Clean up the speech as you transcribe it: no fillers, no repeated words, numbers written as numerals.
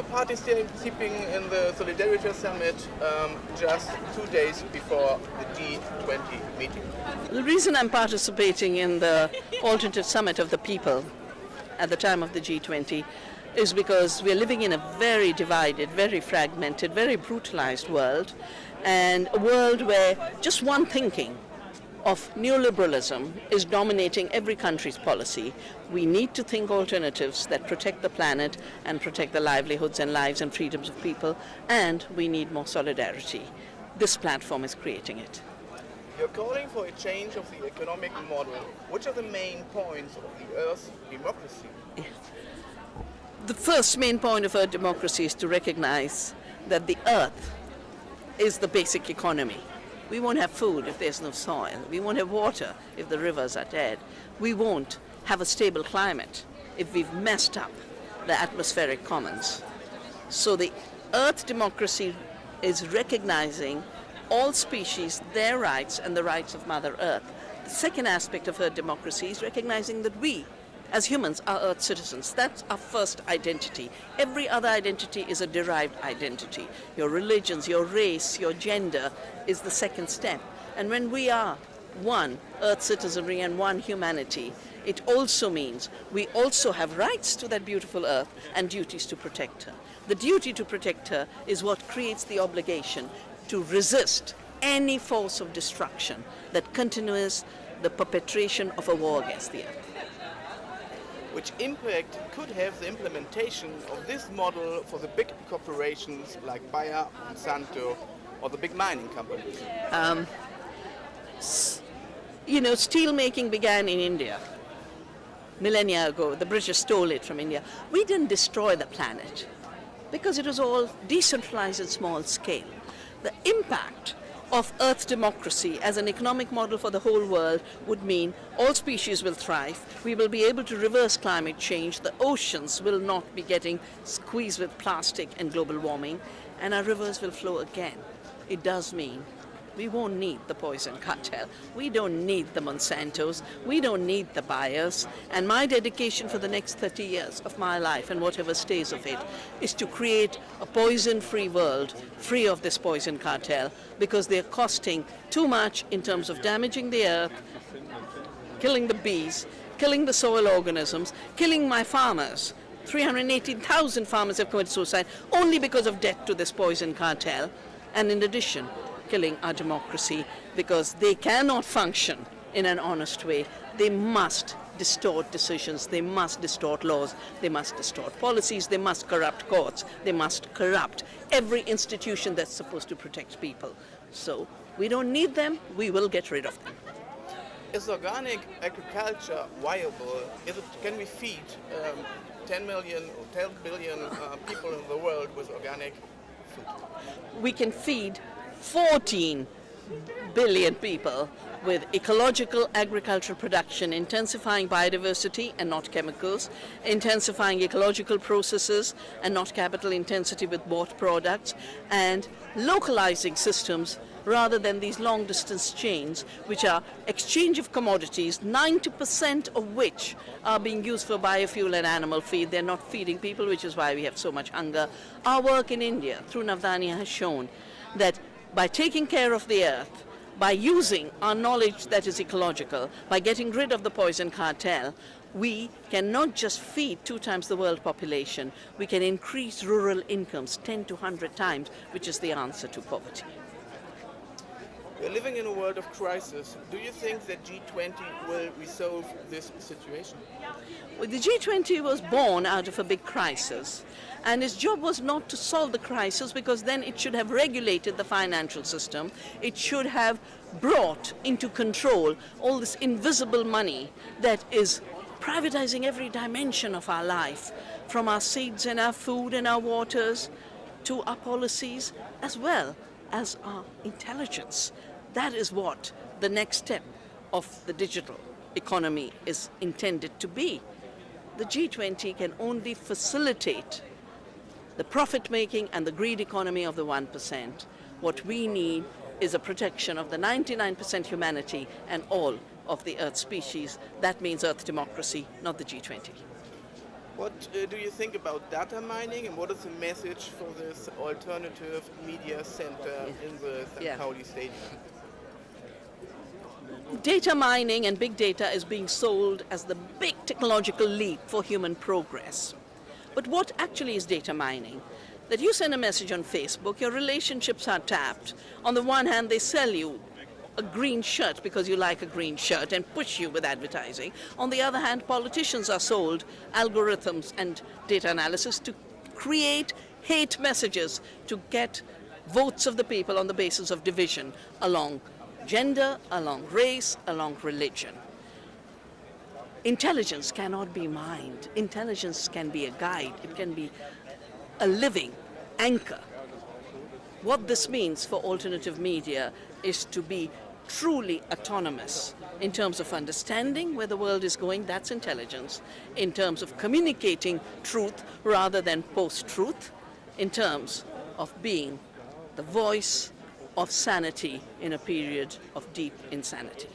your participating in the Solidarity Summit just 2 days before the G20 meeting? The reason I'm participating in the Alternative Summit of the People at the time of the G20 is because we're living in a very divided, very fragmented, very brutalized world, and a world where just one thinking of neoliberalism is dominating every country's policy. We need to think alternatives that protect the planet and protect the livelihoods and lives and freedoms of people, and we need more solidarity. This platform is creating it. You're calling for a change of the economic model. Which are the main points of the Earth's democracy? The first main point of Earth democracy is to recognize that the Earth is the basic economy. We won't have food if there's no soil. We won't have water if the rivers are dead. We won't have a stable climate if we've messed up the atmospheric commons. So the Earth democracy is recognizing all species, their rights, and the rights of Mother Earth. The second aspect of Earth democracy is recognizing that we, as humans, are Earth citizens. That's our first identity. Every other identity is a derived identity. Your religions, your race, your gender is the second step. And when we are one Earth citizenry and one humanity, it also means we also have rights to that beautiful Earth and duties to protect her. The duty to protect her is what creates the obligation to resist any force of destruction that continues the perpetration of a war against the Earth. Which impact could have the implementation of this model for the big corporations like Bayer, Monsanto, or the big mining companies? Steel making began in India millennia ago. The British stole it from India. We didn't destroy the planet because it was all decentralized at small scale. The impact of Earth democracy as an economic model for the whole world would mean all species will thrive, we will be able to reverse climate change, the oceans will not be getting squeezed with plastic and global warming, and our rivers will flow again. It does mean we won't need the poison cartel. We don't need the Monsantos. We don't need the Bayers. And my dedication for the next 30 years of my life, and whatever stays of it, is to create a poison-free world, free of this poison cartel, because they're costing too much in terms of damaging the earth, killing the bees, killing the soil organisms, killing my farmers. 318,000 farmers have committed suicide only because of debt to this poison cartel. And in addition, killing our democracy because they cannot function in an honest way. They must distort decisions, they must distort laws, they must distort policies, they must corrupt courts, they must corrupt every institution that's supposed to protect people. So we don't need them, we will get rid of them. Is organic agriculture viable? Can we feed 10 million or 10 billion people in the world with organic food? We can feed 14 billion people with ecological agricultural production, intensifying biodiversity and not chemicals, intensifying ecological processes and not capital intensity with bought products, and localizing systems rather than these long-distance chains, which are exchange of commodities, 90% of which are being used for biofuel and animal feed. They're not feeding people, which is why we have so much hunger. Our work in India through Navdanya has shown that by taking care of the earth, by using our knowledge that is ecological, by getting rid of the poison cartel, we can not just feed 2 times the world population, we can increase rural incomes 10 to 100 times, which is the answer to poverty. We're living in a world of crisis. Do you think that G20 will resolve this situation? Well, the G20 was born out of a big crisis, and its job was not to solve the crisis, because then it should have regulated the financial system. It should have brought into control all this invisible money that is privatizing every dimension of our life, from our seeds and our food and our waters to our policies, as well as our intelligence. That is what the next step of the digital economy is intended to be. The G20 can only facilitate the profit-making and the greed economy of the 1%. What we need is a protection of the 99% humanity and all of the Earth species. That means Earth democracy, not the G20. What do you think about data mining, and what is the message for this alternative media center in the St. Yeah. Pauli Stadium? Data mining and big data is being sold as the big technological leap for human progress. But what actually is data mining? That you send a message on Facebook, your relationships are tapped. On the one hand, they sell you a green shirt because you like a green shirt and push you with advertising. On the other hand, politicians are sold algorithms and data analysis to create hate messages to get votes of the people on the basis of division along gender, along race, along religion. Intelligence cannot be mined. Intelligence can be a guide. It can be a living anchor. What this means for alternative media is to be truly autonomous in terms of understanding where the world is going, that's intelligence, in terms of communicating truth rather than post-truth, in terms of being the voice of sanity in a period of deep insanity.